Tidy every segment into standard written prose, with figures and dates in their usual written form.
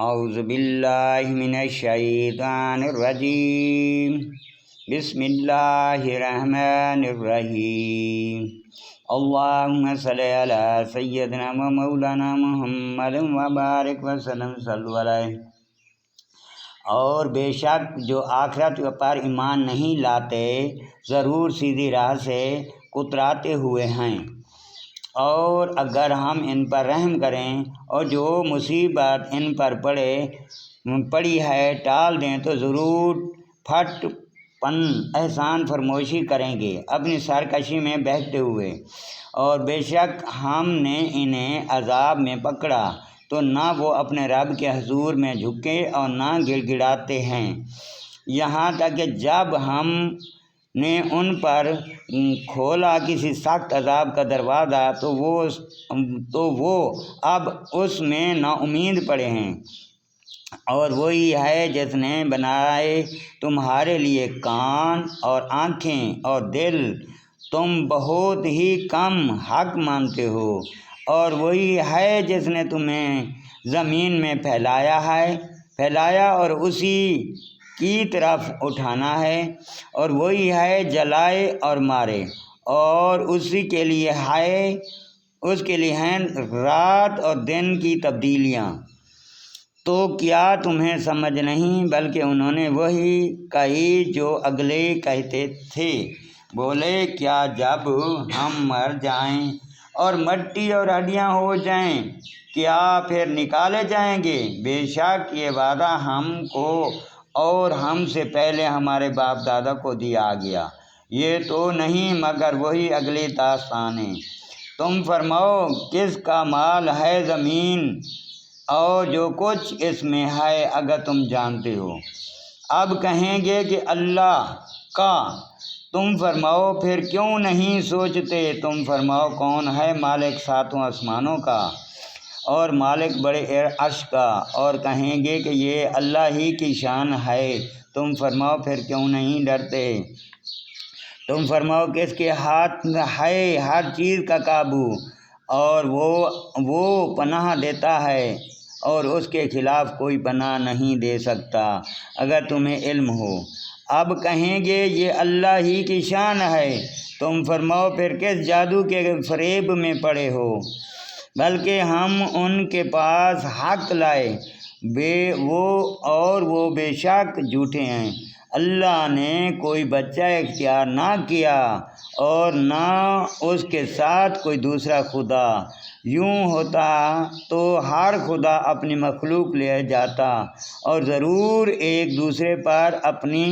اعوذ باللہ من الشیطان الرجیم بسم اللہ الرحمن الرحیم اللہم صلی علی سیدنا و مولانا محمد وبارک وسلم صلی علیہ۔ اور بے شک جو آخرت پر ایمان نہیں لاتے ضرور سیدھی راہ سے کتراتے ہوئے ہیں، اور اگر ہم ان پر رحم کریں اور جو مصیبت ان پر پڑی ہے ٹال دیں تو ضرور پھٹ پن احسان فرموشی کریں گے اپنی سرکشی میں بہتے ہوئے۔ اور بے شک ہم نے انہیں عذاب میں پکڑا تو نہ وہ اپنے رب کے حضور میں جھکے اور نہ گڑ گڑاتے ہیں، یہاں تک کہ جب ہم نے ان پر کھولا کسی سخت عذاب کا دروازہ تو وہ اب اس میں نا امید پڑے ہیں۔ اور وہی ہے جس نے بنائے تمہارے لیے کان اور آنکھیں اور دل، تم بہت ہی کم حق مانتے ہو۔ اور وہی ہے جس نے تمہیں زمین میں پھیلایا اور اسی کی طرف اٹھانا ہے، اور وہی ہے جلائے اور مارے، اور اسی کے لیے ہیں رات اور دن کی تبدیلیاں۔ تو کیا تمہیں سمجھ نہیں؟ بلکہ انہوں نے وہی کہی جو اگلے کہتے تھے، بولے کیا جب ہم مر جائیں اور مٹی اور ہڈیاں ہو جائیں کیا پھر نکالے جائیں گے؟ بے شک یہ وعدہ ہم کو اور ہم سے پہلے ہمارے باپ دادا کو دیا گیا، یہ تو نہیں مگر وہی اگلی داستانیں۔ تم فرماؤ کس کا مال ہے زمین اور جو کچھ اس میں ہے اگر تم جانتے ہو؟ اب کہیں گے کہ اللہ کا۔ تم فرماؤ پھر کیوں نہیں سوچتے؟ تم فرماؤ کون ہے مالک ساتوں آسمانوں کا اور مالک بڑے عرش کا؟ اور کہیں گے کہ یہ اللہ ہی کی شان ہے۔ تم فرماؤ پھر کیوں نہیں ڈرتے؟ تم فرماؤ کس کے ہاتھ ہے ہر چیز کا قابو، اور وہ پناہ دیتا ہے اور اس کے خلاف کوئی پناہ نہیں دے سکتا اگر تمہیں علم ہو۔ اب کہیں گے یہ اللہ ہی کی شان ہے۔ تم فرماؤ پھر کس جادو کے فریب میں پڑے ہو؟ بلکہ ہم ان کے پاس حق لائے وہ بے شک جھوٹے ہیں۔ اللہ نے کوئی بچہ اختیار نہ کیا اور نہ اس کے ساتھ کوئی دوسرا خدا، یوں ہوتا تو ہر خدا اپنی مخلوق لے جاتا اور ضرور ایک دوسرے پر اپنی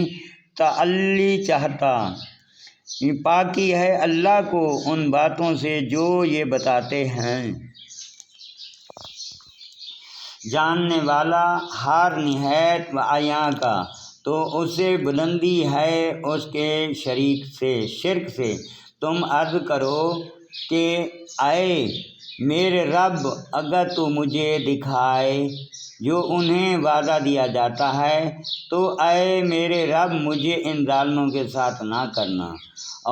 تعلی چاہتا۔ پاکی ہے اللہ کو ان باتوں سے جو یہ بتاتے ہیں، جاننے والا ہر نہایت و عیاں کا۔ تو اسے بلندی ہے اس کے شرک سے۔ تم عرض کرو کہ اے میرے رب اگر تو مجھے دکھائے جو انہیں وعدہ دیا جاتا ہے تو اے میرے رب مجھے ان ظالموں کے ساتھ نہ کرنا،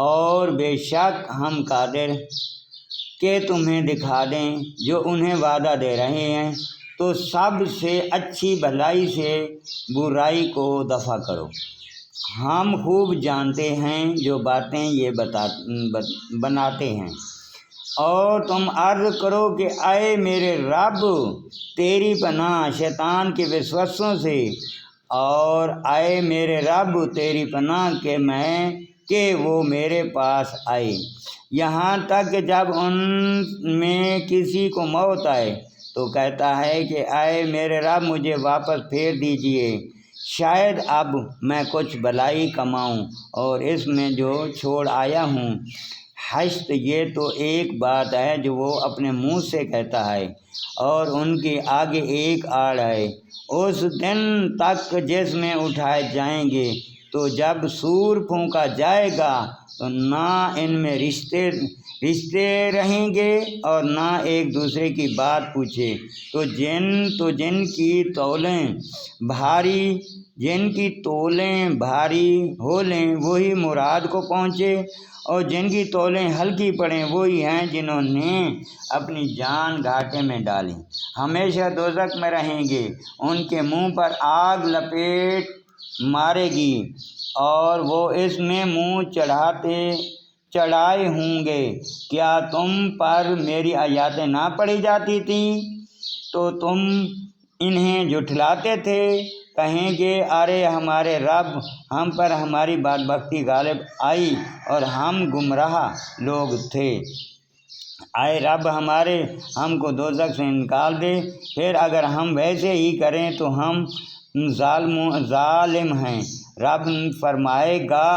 اور بے شک ہم قادر کہ تمہیں دکھا دیں جو انہیں وعدہ دے رہے ہیں۔ تو سب سے اچھی بھلائی سے برائی کو دفع کرو۔ ہم خوب جانتے ہیں جو باتیں یہ بناتے ہیں۔ اور تم عرض کرو کہ اے میرے رب تیری پناہ شیطان کے وسوسوں سے، اور اے میرے رب تیری پناہ کہ وہ میرے پاس آئے، یہاں تک کہ جب ان میں کسی کو موت آئے تو کہتا ہے کہ اے میرے رب مجھے واپس پھیر دیجئے، شاید اب میں کچھ بھلائی کماؤں اور اس میں جو چھوڑ آیا ہوں۔ حشت یہ تو ایک بات ہے جو وہ اپنے منہ سے کہتا ہے، اور ان کے آگے ایک آڑ ہے اس دن تک جس میں اٹھائے جائیں گے۔ تو جب سور پھونکا جائے گا تو نہ ان میں رشتے رہیں گے اور نہ ایک دوسرے کی بات پوچھے، تو جن کی تولیں بھاری ہو لیں وہی مراد کو پہنچے، اور جن کی تولیں ہلکی پڑیں وہی ہیں جنہوں نے اپنی جان گھاٹے میں ڈالی، ہمیشہ دوزخ میں رہیں گے، ان کے منہ پر آگ لپیٹ مارے گی اور وہ اس میں منہ چڑھائے ہوں گے۔ کیا تم پر میری آیاتیں نہ پڑھی جاتی تھیں تو تم انہیں جھٹلاتے تھے؟ کہیں گے ارے ہمارے رب، ہم پر ہماری بدبختی غالب آئی اور ہم گمراہ لوگ تھے، اے رب ہمارے، ہم کو دوزخ سے نکال دے، پھر اگر ہم ویسے ہی کریں تو ہم ظالم ہیں۔ رب فرمائے گا،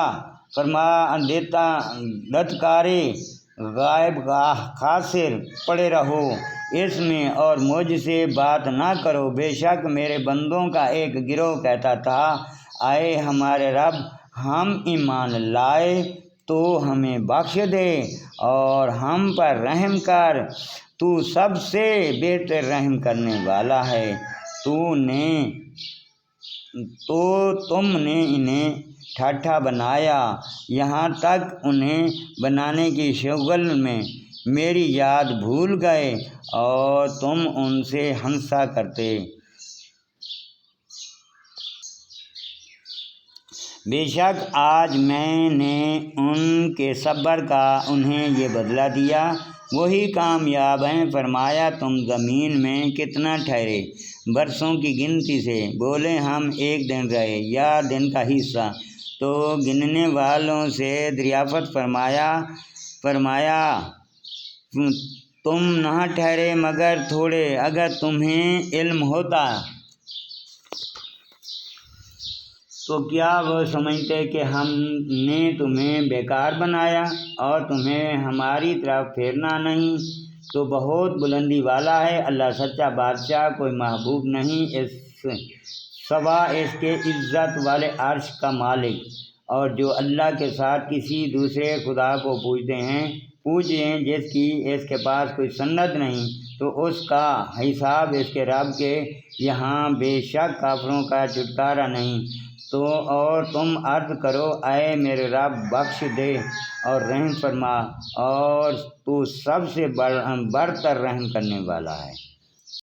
دتکارے غائب خاسر پڑے رہو اس میں اور مجھ سے بات نہ کرو۔ بے شک میرے بندوں کا ایک گروہ کہتا تھا، اے ہمارے رب، ہم ایمان لائے تو ہمیں بخش دے اور ہم پر رحم کر، تو سب سے بہتر رحم کرنے والا ہے۔ تو تم نے انہیں ٹھٹھا بنایا، یہاں تک انہیں بنانے کی شغل میں میری یاد بھول گئے اور تم ان سے ہنسا کرتے۔ بے شک آج میں نے ان کے صبر کا انہیں یہ بدلہ دیا، وہی کامیاب ہیں۔ فرمایا تم زمین میں کتنا ٹھہرے؟ برسوں کی گنتی سے۔ بولے ہم ایک دن رہے یا دن کا حصہ، تو گننے والوں سے دریافت فرمایا تم نہ ٹھہرے مگر تھوڑے، اگر تمہیں علم ہوتا تو کیا وہ سمجھتے کہ ہم نے تمہیں بیکار بنایا اور تمہیں ہماری طرف پھیرنا نہیں؟ تو بہت بلندی والا ہے اللہ سچا بادشاہ، کوئی محبوب نہیں سوا اس کے عزت والے عرش کا مالک، اور جو اللہ کے ساتھ کسی دوسرے خدا کو پوجیں جس کی اس کے پاس کوئی سند نہیں، تو اس کا حساب اس کے رب کے یہاں بے شک کافروں کا چھٹکارا نہیں۔ اور تم عرض کرو اے میرے رب بخش دے اور رحم فرما، اور تو سب سے بڑھ کر رحم کرنے والا ہے۔